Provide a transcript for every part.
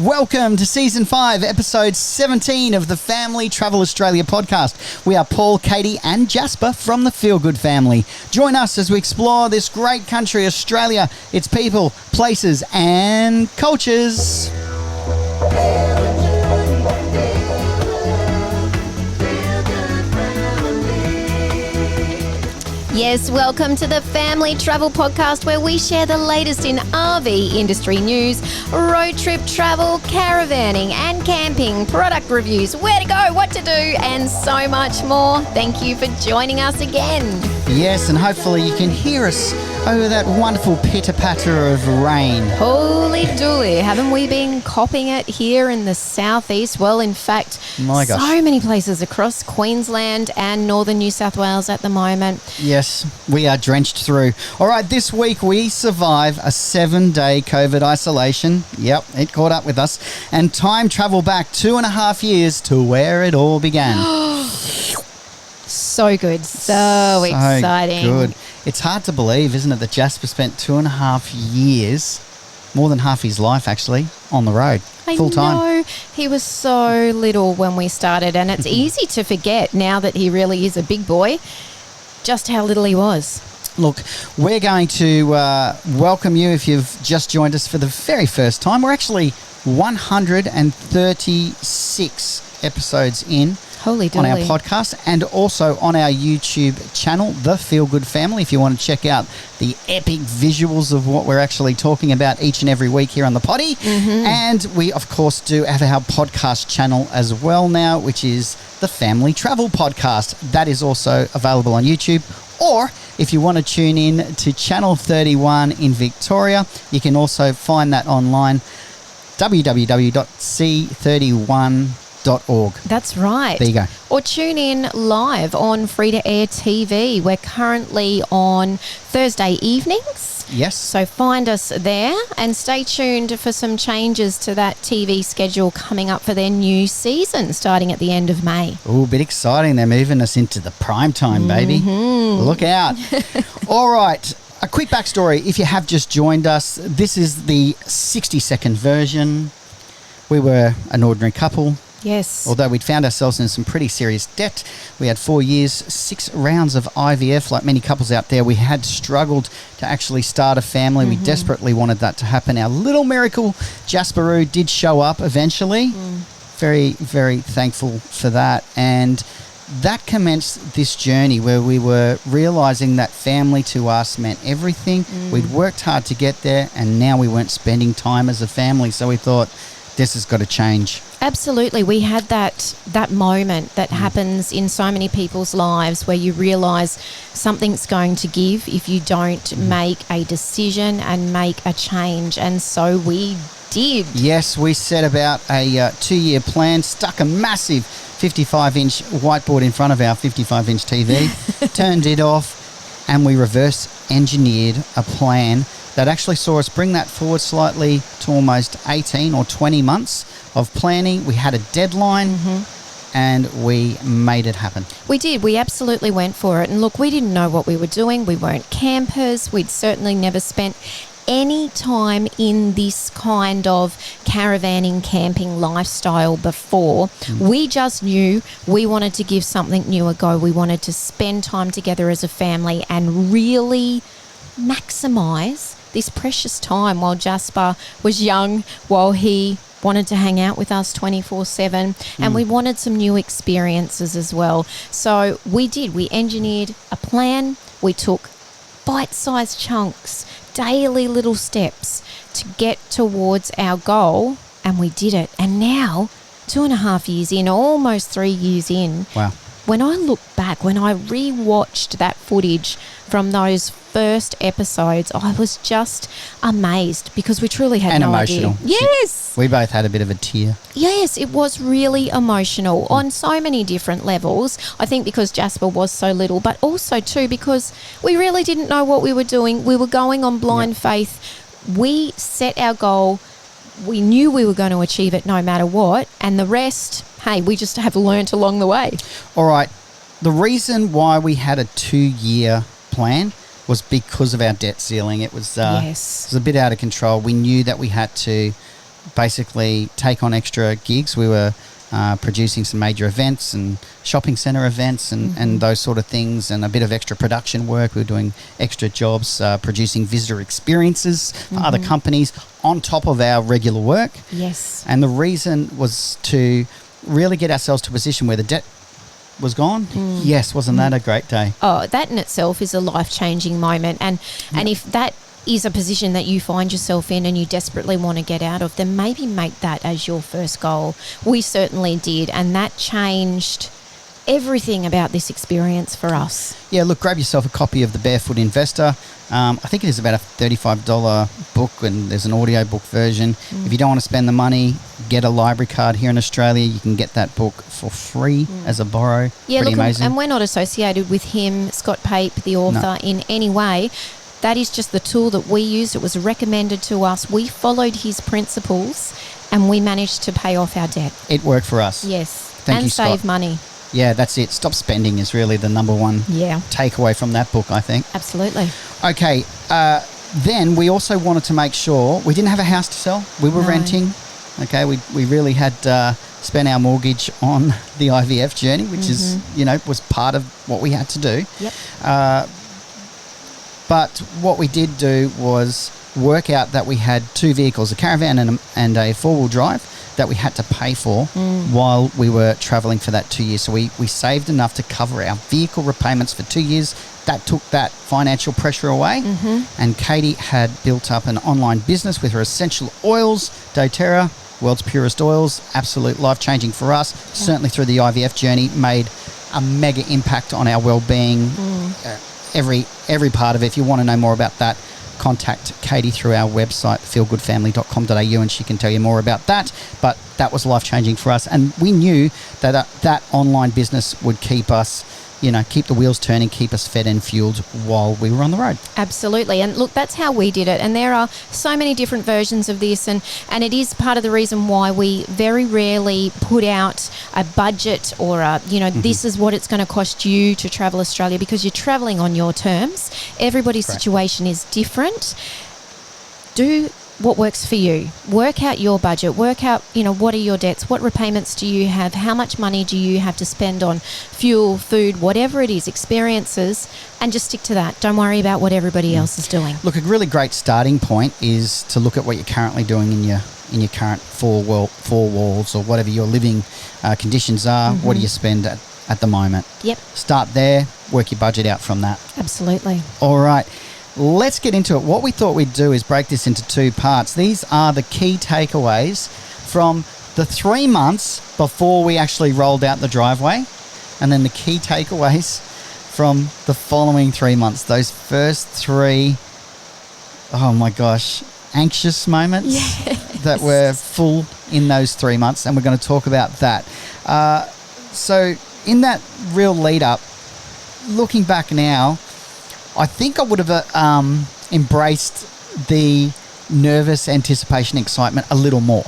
Welcome to Season 5, Episode 17 of the Family Travel Australia podcast. We are Paul, Katie and Jasper from the Feel Good family. Join us as we explore this great country, Australia, its people, places and cultures. Yes, welcome to the Family Travel Podcast, where we share the latest in RV industry news, road trip travel, caravanning and camping, product reviews, where to go, what to do, and so much more. Thank you for joining us again. Yes, and hopefully you can hear us over that wonderful pitter-patter of rain. Holy dooly, haven't we been copping it here in the southeast? Well, in fact, My gosh. So many places across Queensland and northern New South Wales at the moment. Yes, we are drenched through. All right, this week we survive a 7-day COVID isolation. Yep, it caught up with us. And time travel back 2.5 years to where it all began. So good. So exciting. Good. It's hard to believe, isn't it, that Jasper spent 2.5 years, more than half his life actually, on the road, full time. I know. He was so little when we started, and it's easy to forget now that he really is a big boy, just how little he was. Look, we're going to welcome you if you've just joined us for the very first time. We're actually 136 episodes in. Holy on our dooly. podcast and also on our YouTube channel, The Feel Good Family, if you want to check out the epic visuals of what we're actually talking about each and every week here on the potty. And we, of course, do have our podcast channel as well now, which is the Family Travel Podcast. That is also available on YouTube. Or if you want to tune in to Channel 31 in Victoria, you can also find that online, www.c31.org. That's right. There you go. Or tune in live on free-to-air TV. We're currently on Thursday evenings. Yes. So find us there and stay tuned for some changes to that TV schedule coming up for their new season starting at the end of May. Oh, a bit exciting. They're moving us into the prime time, baby. Look out. All right. A quick backstory. If you have just joined us, this is the 60-second version. We were an ordinary couple. Yes. Although we'd found ourselves in some pretty serious debt. We had 4 years, 6 rounds of IVF. Like many couples out there, we had struggled to actually start a family. We desperately wanted that to happen. Our little miracle, Jasperoo, did show up eventually. Very, very thankful for that. And that commenced this journey where we were realising that family to us meant everything. We'd worked hard to get there, and now we weren't spending time as a family. So we thought, this has got to change. Absolutely. We had that moment that happens in so many people's lives where you realise something's going to give if you don't make a decision and make a change. And so we did. Yes, we set about a 2-year plan, stuck a massive 55-inch whiteboard in front of our 55-inch TV, turned it off, and we reverse engineered a plan that actually saw us bring that forward slightly to almost 18 or 20 months of planning. We had a deadline and we made it happen. We did. We absolutely went for it. And look, we didn't know what we were doing. We weren't campers. We'd certainly never spent any time in this kind of caravanning, camping lifestyle before. We just knew we wanted to give something new a go. We wanted to spend time together as a family and really maximise this precious time while Jasper was young, while he wanted to hang out with us 24/7, and we wanted some new experiences as well. So we did. We engineered a plan. We took bite-sized chunks, daily little steps to get towards our goal, and we did it. And now, 2.5 years in, almost 3 years in, Wow. when I look back, when I re-watched that footage from those first episodes, I was just amazed because we truly had And no emotional. idea. Yes. We both had a bit of a tear. Yes, it was really emotional on so many different levels. I think because Jasper was so little, but also too because we really didn't know what we were doing. We were going on blind faith. We set our goal. We knew we were going to achieve it no matter what. And the rest, hey, we just have learnt along the way. All right. The reason why we had a 2-year plan was because of our debt ceiling. It was, Yes. it was a bit out of control. We knew that we had to basically take on extra gigs. We were producing some major events and shopping centre events and those sort of things, and a bit of extra production work. We were doing extra jobs, producing visitor experiences for other companies on top of our regular work. Yes. And the reason was to really get ourselves to a position where the debt was gone. Yes, wasn't that a great day? Oh, that in itself is a life-changing moment. And if that is a position that you find yourself in and you desperately want to get out of, then maybe make that as your first goal. We certainly did, and that changed everything about this experience for us. Yeah, look, grab yourself a copy of The Barefoot Investor. I think it is about a $35 book, and there's an audiobook version. If you don't want to spend the money, get a library card here in Australia. You can get that book for free as a borrow. Yeah, Pretty look, amazing. and we're not associated with him, Scott Pape, the author, in any way. That is just the tool that we used. It was recommended to us. We followed his principles and we managed to pay off our debt. It worked for us. Yes. Thank you, save Scott. money. Yeah, that's it. Stop spending is really the number one takeaway from that book, I think. Absolutely. Okay, then we also wanted to make sure we didn't have a house to sell. We were renting. Okay, we really had spent our mortgage on the IVF journey, which is, was part of what we had to do. Yep. But what we did do was work out that we had two vehicles, a caravan and a four-wheel drive, that we had to pay for while we were travelling for that 2 years. So we saved enough to cover our vehicle repayments for 2 years. That took that financial pressure away. And Katie had built up an online business with her essential oils, doTERRA, world's purest oils, absolute life-changing for us. Certainly through the IVF journey, made a mega impact on our well-being, every part of it. If you want to know more about that, contact Katie through our website, feelgoodfamily.com.au, and she can tell you more about that. But that was life-changing for us, and we knew that that online business would keep us, keep the wheels turning, keep us fed and fueled while we were on the road. Absolutely. And look, that's how we did it. And there are so many different versions of this. And it is part of the reason why we very rarely put out a budget or this is what it's going to cost you to travel Australia, because you're traveling on your terms. Everybody's situation is different. Do what works for you. Work out your budget. Work out, what are your debts? What repayments do you have? How much money do you have to spend on fuel, food, whatever it is, experiences, and just stick to that. Don't worry about what everybody else is doing. Look, a really great starting point is to look at what you're currently doing in your current four walls or whatever your living conditions are. What do you spend at the moment? Yep. Start there, work your budget out from that. Absolutely. All right. Let's get into it. What we thought we'd do is break this into two parts. These are the key takeaways from the 3 months before we actually rolled out the driveway, and then the key takeaways from the following 3 months. Those first three, oh my gosh, anxious moments that were full in those 3 months, and we're going to talk about that. So in that real lead up, looking back now, I think I would have embraced the nervous anticipation, excitement a little more.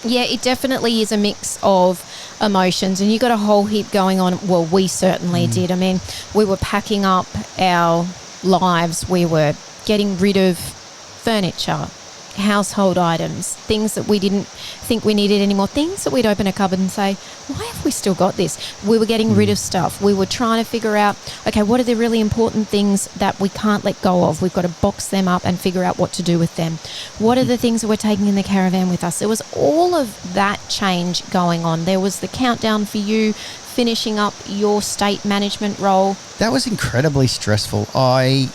Yeah, it definitely is a mix of emotions, and you got a whole heap going on. Well, we certainly did. I mean, we were packing up our lives. We were getting rid of furniture, household items, things that we didn't think we needed anymore, things that we'd open a cupboard and say, why have we still got this? We were getting rid of stuff. We were trying to figure out, okay, what are the really important things that we can't let go of? We've got to box them up and figure out what to do with them. What are the things that we're taking in the caravan with us? There was all of that change going on. There was the countdown for you finishing up your state management role. That was incredibly stressful. I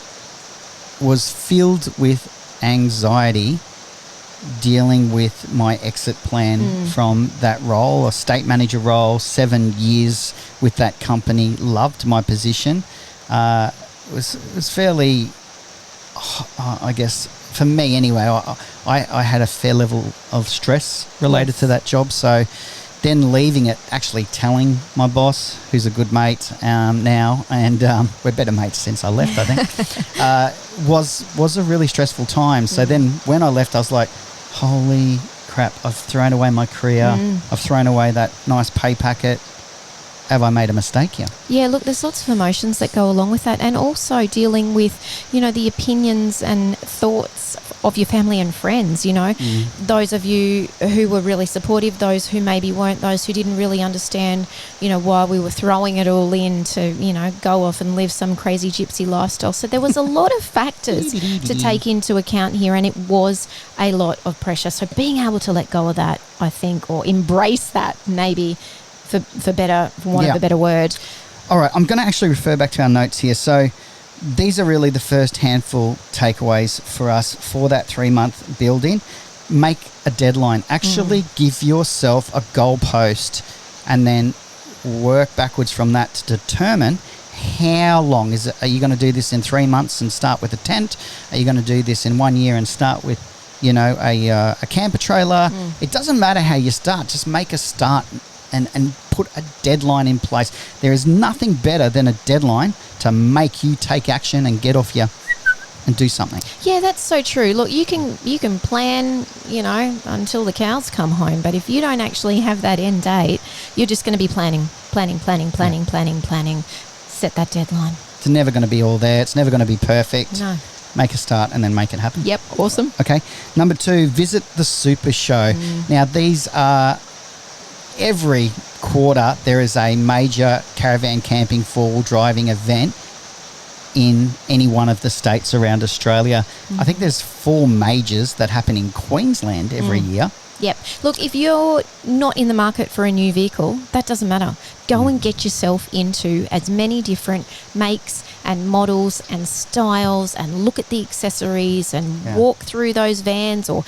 was filled with anxiety dealing with my exit plan from that role, a state manager role, 7 years with that company. Loved my position. It was fairly, I guess, for me anyway, I had a fair level of stress related to that job. So then leaving it, actually telling my boss, who's a good mate now, and we're better mates since I left, I think, was a really stressful time. So then when I left, I was like, holy crap, I've thrown away my career. I've thrown away that nice pay packet. have I made a mistake here? Yeah, look, there's lots of emotions that go along with that, and also dealing with, the opinions and thoughts of your family and friends, those of you who were really supportive, those who maybe weren't, those who didn't really understand, why we were throwing it all in to, go off and live some crazy gypsy lifestyle. So there was a lot of factors to take into account here, and it was a lot of pressure. So being able to let go of that, I think, or embrace that maybe, for want of a better word. All right, I'm going to actually refer back to our notes here. So these are really the first handful takeaways for us for that 3-month build-in. Make a deadline. Actually give yourself a goalpost and then work backwards from that to determine how long is it. Are you going to do this in 3 months and start with a tent? Are you going to do this in 1 year and start with, a camper trailer? It doesn't matter how you start. Just make a start and put a deadline in place. There is nothing better than a deadline to make you take action and get off and do something. Yeah, that's so true. Look, you can plan, until the cows come home, but if you don't actually have that end date, you're just going to be planning. Set that deadline. It's never going to be all there. It's never going to be perfect. No. Make a start and then make it happen. Yep, awesome. Okay. Number 2, visit the Super Show. Now, these are every quarter there is a major caravan camping 4-wheel driving event in any one of the states around Australia. I think there's 4 majors that happen in Queensland every year. Yep. Look, if you're not in the market for a new vehicle, that doesn't matter. Go and get yourself into as many different makes and models and styles and look at the accessories and walk through those vans or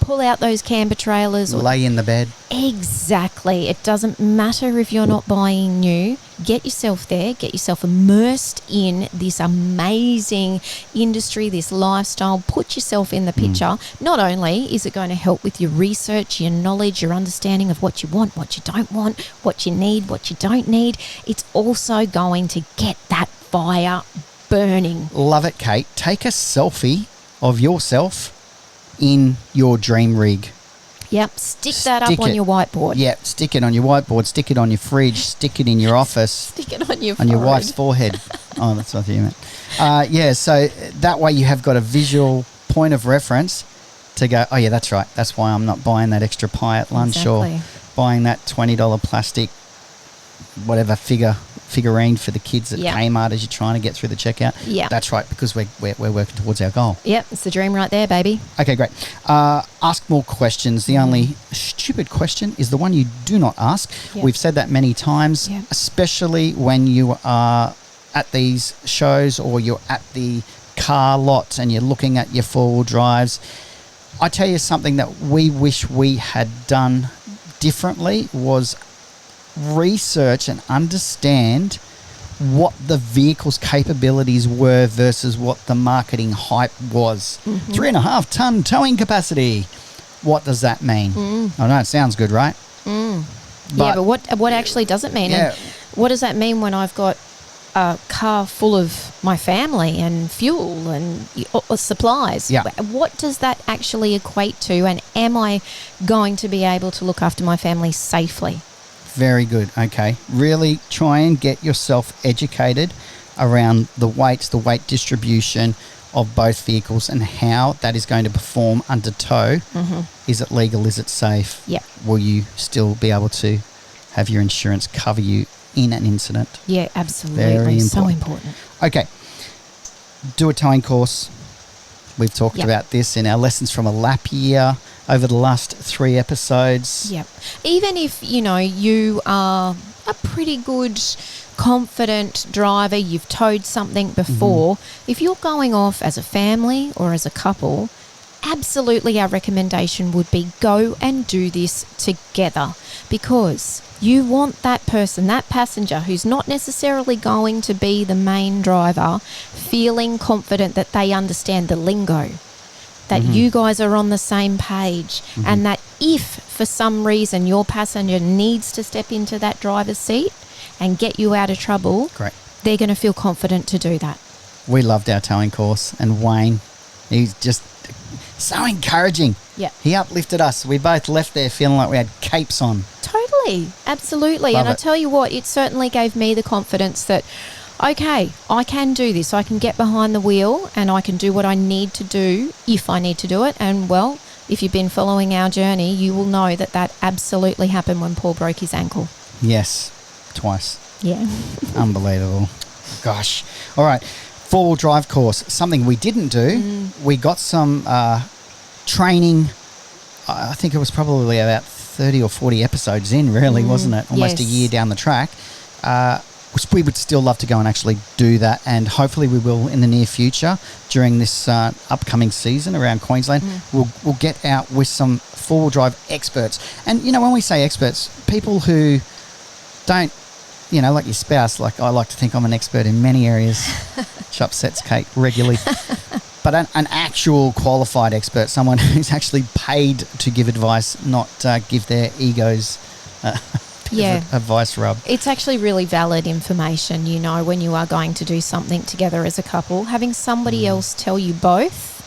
pull out those camper trailers. Or lay in the bed. Exactly. It doesn't matter if you're not buying new. Get yourself there. Get yourself immersed in this amazing industry, this lifestyle. Put yourself in the picture. Not only is it going to help with your research, your knowledge, your understanding of what you want, what you don't want, what you need, what you don't need, it's also going to get that fire burning. Love it, Kate. Take a selfie of yourself in your dream rig. Yep, stick that up on your whiteboard. Yep, stick it on your whiteboard, stick it on your fridge, stick it in your office. Stick it on your on your wife's forehead. Oh, that's what you meant. So that way you have got a visual point of reference to go, oh yeah, that's right. That's why I'm not buying that extra pie at lunch or buying that $20 plastic whatever figurine for the kids at Kmart as you're trying to get through the checkout. Yeah, that's right, because we're working towards our goal. Yep, it's the dream right there, baby. Okay, great. Ask more questions. The only stupid question is the one you do not ask. Yep. We've said that many times, especially when you are at these shows or you're at the car lot and you're looking at your 4-wheel drives. I tell you something that we wish we had done differently was research and understand what the vehicle's capabilities were versus what the marketing hype was. 3.5 ton towing capacity. What does that mean? I know it sounds good, right? But what actually does it mean? Yeah. And what does that mean when I've got a car full of my family and fuel and supplies? Yeah. What does that actually equate to? And am I going to be able to look after my family safely? Very good. Okay. Really try and get yourself educated around the weights, the weight distribution of both vehicles and how that is going to perform under tow. Is it legal? Is it safe? Yep. Will you still be able to have your insurance cover you in an incident? Yeah, absolutely. Very important. So important. Okay. Do a towing course. We've talked about this in our lessons from a lap year over the last 3 episodes. Yep. Even if, you are a pretty good, confident driver, you've towed something before, if you're going off as a family or as a couple, absolutely our recommendation would be go and do this together, because you want that person, that passenger who's not necessarily going to be the main driver, feeling confident that they understand the lingo, that you guys are on the same page, and that if for some reason your passenger needs to step into that driver's seat and get you out of trouble, they're going to feel confident to do that. We loved our towing course, and Wayne, he's just so encouraging. Yeah. He uplifted us. We both left there feeling like we had capes on. Totally. Absolutely. Love And I it. tell you what, it certainly gave me the confidence that, okay, I can do this. I can get behind the wheel and I can do what I need to do if I need to do it. And, well, if you've been following our journey, you will know that that absolutely happened when Paul broke his ankle. Yes, twice. Yeah. Unbelievable. Gosh. All right. 4-wheel drive course, something we didn't do. We got some training. I think it was probably about 30 or 40 episodes in, really, wasn't it? Almost a yes. year down the track. Which we would still love to go and actually do that, and hopefully we will in the near future during this upcoming season around Queensland. We'll get out with some 4-wheel drive experts. And, you know, when we say experts, people who don't, you know, like your spouse, like I like to think I'm an expert in many areas, which upsets Kate regularly. But an actual qualified expert, someone who's actually paid to give advice, not give their egos advice rub. It's actually really valid information, you know, when you are going to do something together as a couple. Having somebody else tell you both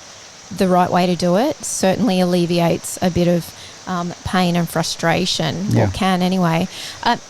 the right way to do it certainly alleviates a bit of pain and frustration, or can anyway.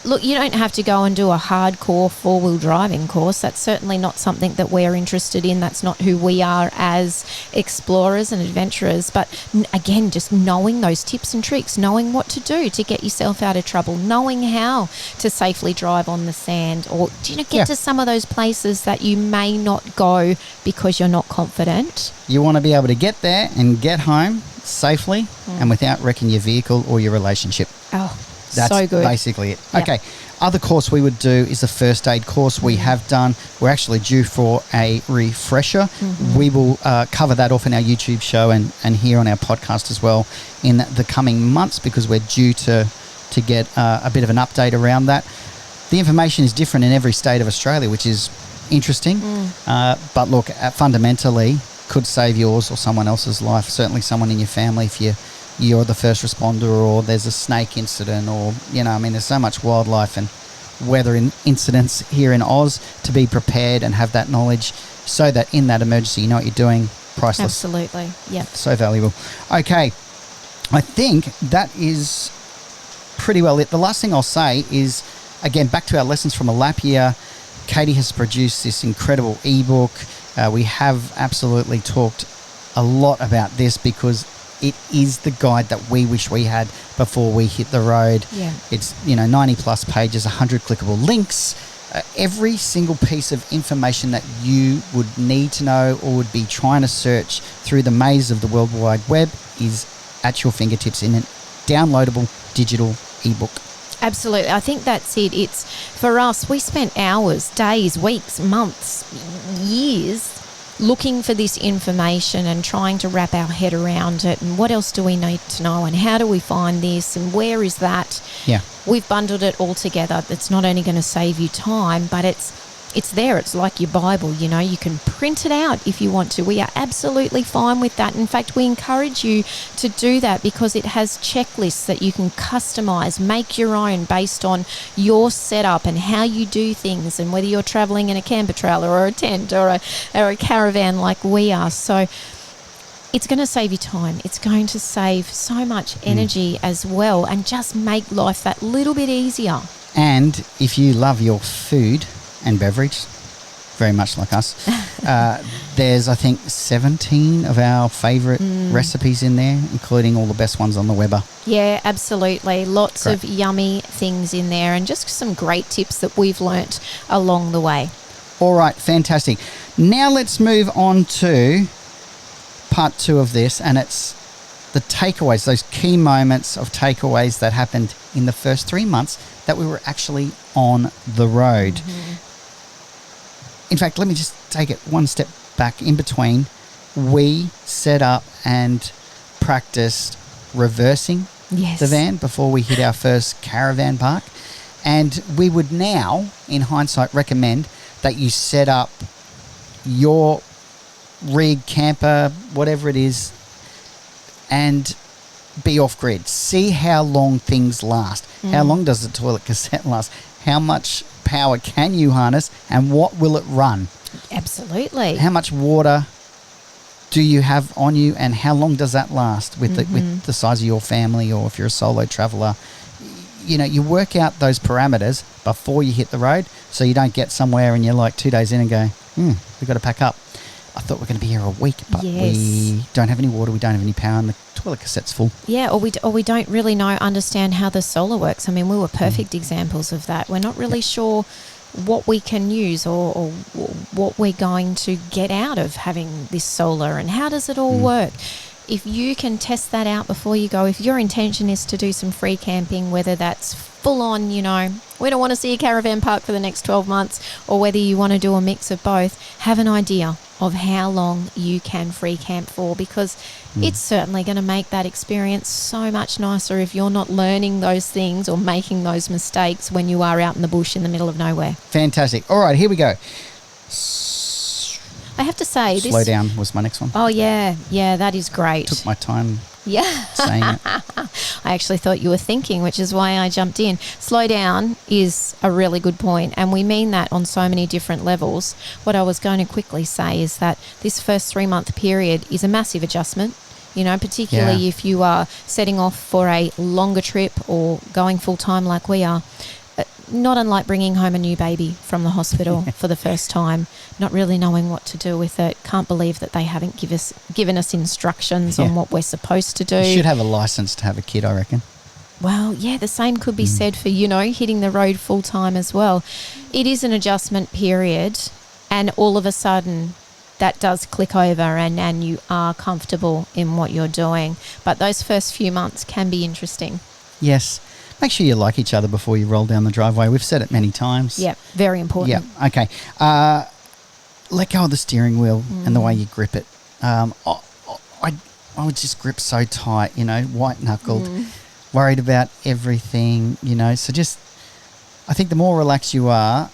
Look, you don't have to go and do a hardcore 4-wheel driving course. That's certainly not something that we're interested in. That's not who we are as explorers and adventurers. But again, just knowing those tips and tricks, knowing what to do to get yourself out of trouble, knowing how to safely drive on the sand, or get to some of those places that you may not go because you're not confident. You want to be able to get there and get home safely and without wrecking your vehicle or your relationship. Oh, that's so good. Basically it. Yep. Okay. Other course we would do is a first aid course we have done. We're actually due for a refresher. We will cover that off in our YouTube show and here on our podcast as well in the coming months, because we're due to get a bit of an update around that. The information is different in every state of Australia, which is interesting. But look, fundamentally, could save yours or someone else's life. Certainly someone in your family if you're the first responder, or there's a snake incident, or, you know, I mean, there's so much wildlife and weather incidents here in Oz. To be prepared and have that knowledge so that in that emergency you know what you're doing. Priceless. Absolutely. Yeah. So valuable. Okay. I think that is pretty well it. The last thing I'll say is, again, back to our lessons from a lap year. Katie has produced this incredible ebook. We have absolutely talked a lot about this because it is the guide that we wish we had before we hit the road. Yeah. It's, 90 plus pages, 100 clickable links. Every single piece of information that you would need to know or would be trying to search through the maze of the World Wide Web is at your fingertips in an downloadable digital ebook. Absolutely. I think that's it. It's, for us, we spent hours, days, weeks, months, years looking for this information and trying to wrap our head around it, and what else do we need to know, and how do we find this, and where is that? Yeah. We've bundled it all together. That's not only going to save you time, but it's there. It's like your Bible, you can print it out if you want to. We are absolutely fine with that. In fact, we encourage you to do that because it has checklists that you can customize, make your own based on your setup and how you do things, and whether you're traveling in a camper trailer or a tent or a caravan like we are. So it's going to save you time. It's going to save so much energy as well, and just make life that little bit easier. And if you love your food and beverage, very much like us, there's, I think, 17 of our favourite recipes in there, including all the best ones on the Weber. Yeah, absolutely. Lots Great. of yummy things in there, and just some great tips that we've learnt along the way. All right, fantastic. Now let's move on to part 2 of this, and it's the takeaways, those key moments of takeaways that happened in the first 3 months that we were actually on the road. In fact, let me just take it one step back in between. We set up and practiced reversing the van before we hit our first caravan park. And we would now, in hindsight, recommend that you set up your rig, camper, whatever it is, and be off-grid. See how long things last. How long does the toilet cassette last? How much power can you harness, and what will it run? Absolutely. How much water do you have on you, and how long does that last with the size of your family, or if you're a solo traveller? you work out those parameters before you hit the road, so you don't get somewhere and you're like 2 days in and go, we've got to pack up. I thought we're going to be here a week, but we don't have any water, we don't have any power, and the toilet cassette's full. Yeah, or we don't really understand how the solar works. I mean, we were perfect examples of that. We're not really sure what we can use or what we're going to get out of having this solar, and how does it all work. If you can test that out before you go, if your intention is to do some free camping, whether that's full on, we don't want to see a caravan park for the next 12 months, or whether you want to do a mix of both, have an idea of how long you can free camp for, because it's certainly going to make that experience so much nicer if you're not learning those things or making those mistakes when you are out in the bush in the middle of nowhere. Fantastic. All right, here we go. I have to say, Slow down was my next one. Oh, yeah, that is great. Took my time saying it. I actually thought you were thinking, which is why I jumped in. Slow down is a really good point, and we mean that on so many different levels. What I was going to quickly say is that this first 3-month period is a massive adjustment, particularly if you are setting off for a longer trip or going full-time like we are. Not unlike bringing home a new baby from the hospital for the first time, not really knowing what to do with it. Can't believe that they haven't given us instructions on what we're supposed to do. You should have a license to have a kid, I reckon. Well, yeah, the same could be said for, hitting the road full time as well. It is an adjustment period, and all of a sudden that does click over and you are comfortable in what you're doing. But those first few months can be interesting. Yes. Make sure you like each other before you roll down the driveway. We've said it many times. Yeah, very important. Yeah, okay. Let go of the steering wheel and the way you grip it. I would just grip so tight, white-knuckled, worried about everything, So just, I think the more relaxed you are,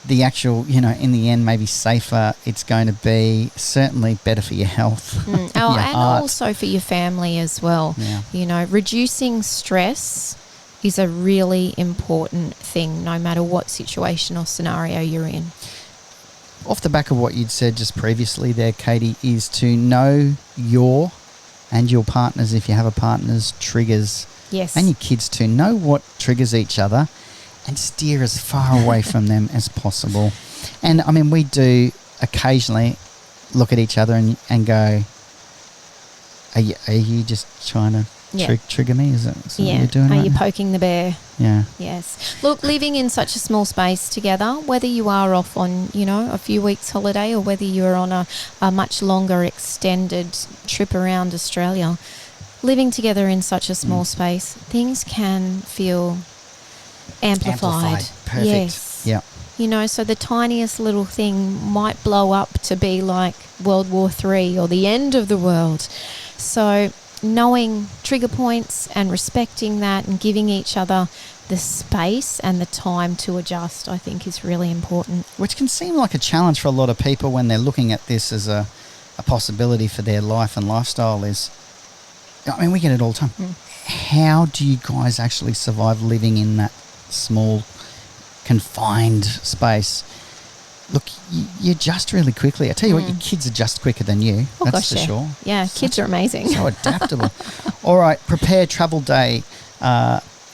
the actual, in the end, maybe safer it's going to be, certainly better for your health. Your and heart. Also for your family as well. Yeah. Reducing stress is a really important thing, no matter what situation or scenario you're in. Off the back of what you'd said just previously there, Katie, is to know your and your partner's, if you have a partner's, triggers. Yes. And your kids too. Know what triggers each other and steer as far away from them as possible. And, I mean, we do occasionally look at each other and go, are you just trying to trigger me? Is that what you're doing? Are you poking the bear? Yeah. Yes. Look, living in such a small space together, whether you are off on, a few weeks holiday or whether you're on a much longer extended trip around Australia, living together in such a small space, things can feel amplified. Perfect. Yes. Yeah. So the tiniest little thing might blow up to be like World War III or the end of the world. So knowing trigger points and respecting that and giving each other the space and the time to adjust, I think, is really important. Which can seem like a challenge for a lot of people when they're looking at this as a possibility for their life and lifestyle is, I mean, we get it all the time. How do you guys actually survive living in that small, confined space? Look, you adjust really quickly. I tell you what, your kids adjust quicker than you. That's for sure. Yeah, kids are amazing. So adaptable. All right, prepare travel day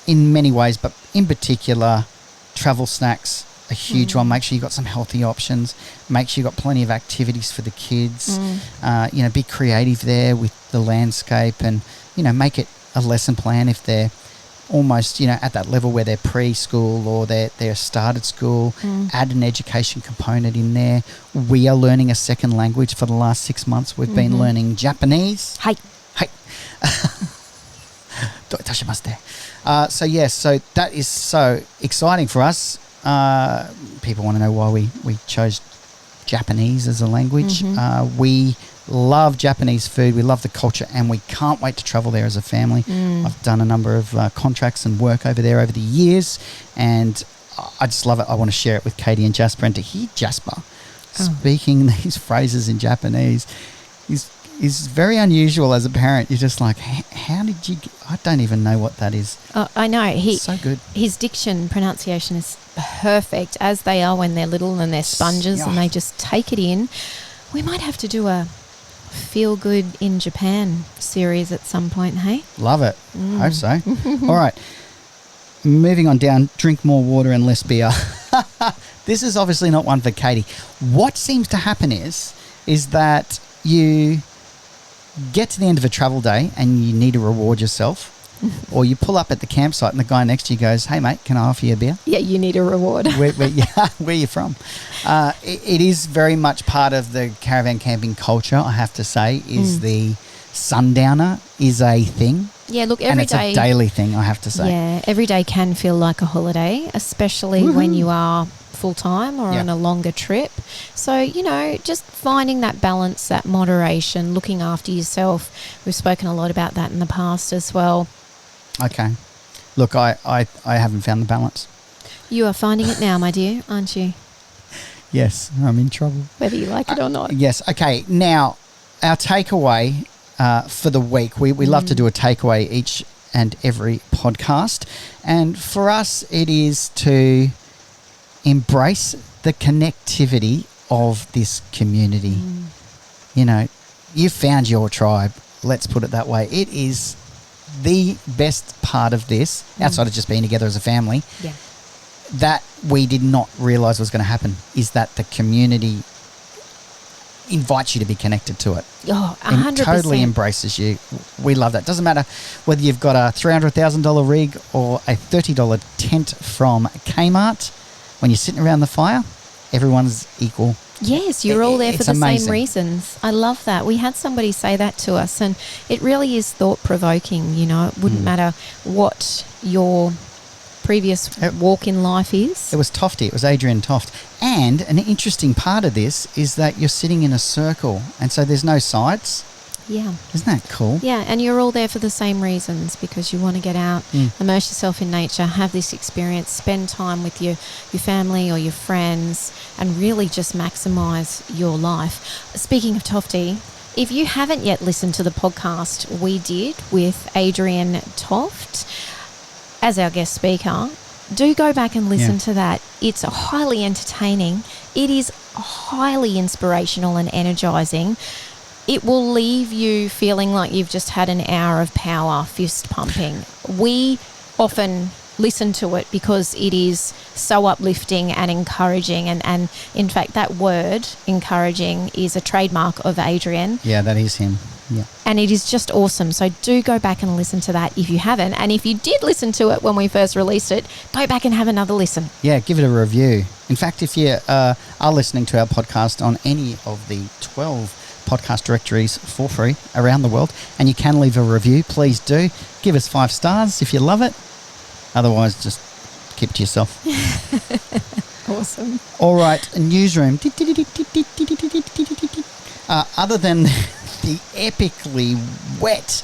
in many ways, but in particular, travel snacks, a huge one. Make sure you've got some healthy options. Make sure you've got plenty of activities for the kids. Be creative there with the landscape and, make it a lesson plan if they're almost, at that level where they're preschool or they're started school. Add an education component in there. We are learning a second language for the last 6 months. We've been learning Japanese. Hi. So that is so exciting for us. People want to know why we chose Japanese as a language. We love Japanese food. We love the culture, and we can't wait to travel there as a family. I've done a number of contracts and work over there over the years, and I just love it. I want to share it with Katie and Jasper, and to hear Jasper speaking these phrases in Japanese is very unusual as a parent. You're just like, how did you I don't even know what that is. I know. It's so good. His diction pronunciation is perfect, as they are when they're little and they're sponges and they just take it in. We might have to do a Feel Good in Japan series at some point, hey? Love it. Hope so. All right. moving on down, drink more water and less beer. This is obviously not one for Katie. What seems to happen is that you get to the end of a travel day and you need to reward yourself. Or you pull up at the campsite and the guy next to you goes, "Hey, mate, can I offer you a beer?" Yeah, you need a reward. Where are you from? It is very much part of the caravan camping culture, I have to say, is the sundowner is a thing. Yeah, look, and every it's day. a daily thing, I have to say. Yeah, every day can feel like a holiday, especially when you are full-time or on a longer trip. So, just finding that balance, that moderation, looking after yourself. We've spoken a lot about that in the past as well. Okay. Look, I haven't found the balance. You are finding it now, my dear, aren't you? Yes, I'm in trouble. Whether you like it or not. Yes. Okay. Now, our takeaway for the week, we love to do a takeaway each and every podcast. And for us, it is to embrace the connectivity of this community. You've found your tribe. Let's put it that way. It is the best part of this, outside of just being together as a family, that we did not realise was going to happen, is that the community invites you to be connected to it. Oh, 100%. And totally embraces you. We love that. Doesn't matter whether you've got a $300,000 rig or a $30 tent from Kmart. When you're sitting around the fire, everyone's equal. Yes, you're all there for the amazing. same reasons. I love that. We had somebody say that to us, and it really is thought-provoking. It wouldn't matter what your previous walk in life is. It was Tofty. It was Adrian Toft. And an interesting part of this is that you're sitting in a circle, and so there's no sides. Yeah. Isn't that cool? Yeah, and you're all there for the same reasons, because you want to get out, immerse yourself in nature, have this experience, spend time with your family or your friends, and really just maximise your life. Speaking of Tofty, if you haven't yet listened to the podcast we did with Adrian Toft as our guest speaker, do go back and listen to that. It's highly entertaining. It is highly inspirational and energising. It will leave you feeling like you've just had an hour of power fist pumping. We often listen to it because it is so uplifting and encouraging. And in fact, that word, encouraging, is a trademark of Adrian. Yeah, that is him. Yeah. And it is just awesome. So do go back and listen to that if you haven't. And if you did listen to it when we first released it, go back and have another listen. Yeah, give it a review. In fact, if you are listening to our podcast on any of the 12 podcast directories for free around the world, and you can leave a review, please do. Give us 5 stars if you love it. Otherwise, just keep it to yourself. Awesome. All right, a newsroom. Other than the epically wet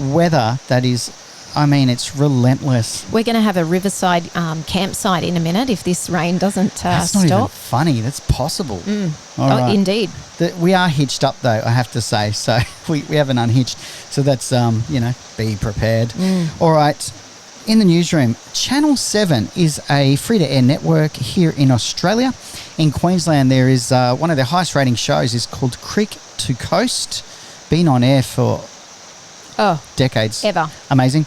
weather that is, it's relentless. We're going to have a riverside campsite in a minute if this rain doesn't That's stop. not even funny. That's possible. All right. Indeed. We are hitched up, though, I have to say. So we haven't unhitched. So that's, be prepared. All right. In the newsroom, Channel 7 is a free-to-air network here in Australia. In Queensland, there is one of their highest rating shows is called Creek to Coast. Been on air for decades. Ever. Amazing.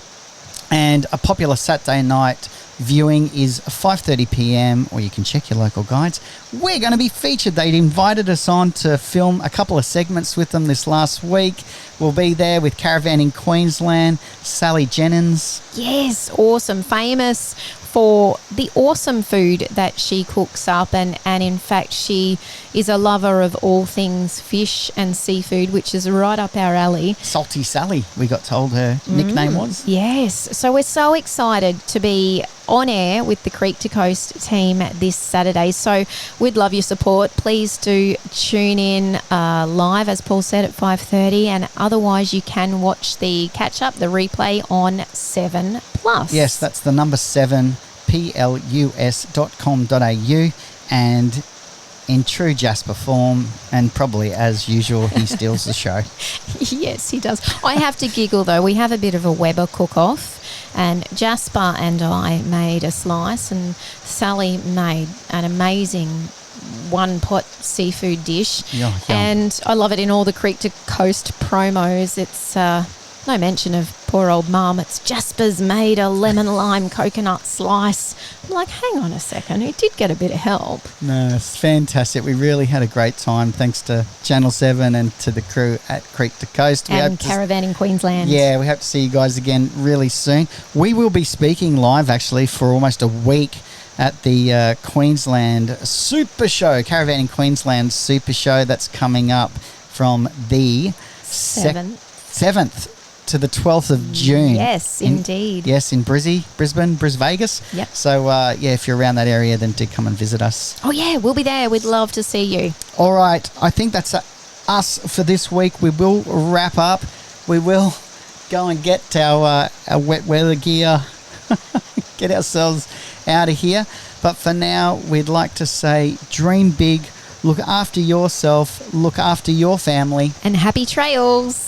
And a popular Saturday night viewing is 5:30 p.m, or you can check your local guides. We're going to be featured. They'd invited us on to film a couple of segments with them this last week. We'll be there with Caravan in Queensland, Sally Jennings. Yes, awesome. Famous for the awesome food that she cooks up, and in fact she is a lover of all things fish and seafood, which is right up our alley. Salty Sally, we got told her nickname was. Yes, so we're so excited to be on air with the Creek to Coast team this Saturday, so we'd love your support. Please do tune in live, as Paul said, at 5:30, and otherwise you can watch the catch-up, the replay on 7plus. Yes, that's the number 7plus.com.au, and in true Jasper form, and probably as usual, he steals the show. Yes, he does. I have to giggle, though. We have a bit of a Weber cook-off, and Jasper and I made a slice, and Sally made an amazing one-pot seafood dish. Yum. And I love it in all the Creek to Coast promos. It's No mention of poor old Mum. It's Jasper's made a lemon lime coconut slice. I'm like, hang on a second, he did get a bit of help. No, it's fantastic. We really had a great time thanks to Channel 7 and to the crew at Creek to Coast. And Caravan in Queensland. Yeah, we hope to see you guys again really soon. We will be speaking live actually for almost a week at the Queensland Super Show, Caravan in Queensland Super Show. That's coming up from the 7th to the 12th of June. Yes, indeed. Yes, in Brisbane, Vegas. Yep. So, if you're around that area, then do come and visit us. Oh, yeah, we'll be there. We'd love to see you. All right. I think that's us for this week. We will wrap up. We will go and get our wet weather gear, get ourselves out of here. But for now, we'd like to say dream big, look after yourself, look after your family. And happy trails.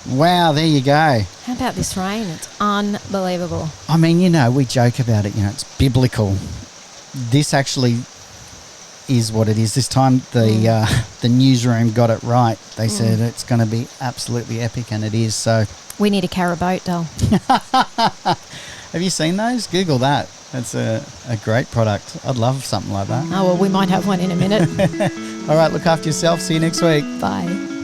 Wow, there you go. How about this rain? It's unbelievable. I mean, we joke about it, it's biblical. This actually is what it is. This time the newsroom got it right. They said it's going to be absolutely epic, and it is. So we need a caraboat, doll. Have you seen those? Google that. That's a great product. I'd love something like that. Oh, well, we might have one in a minute. All right, look after yourself. See you next week. Bye.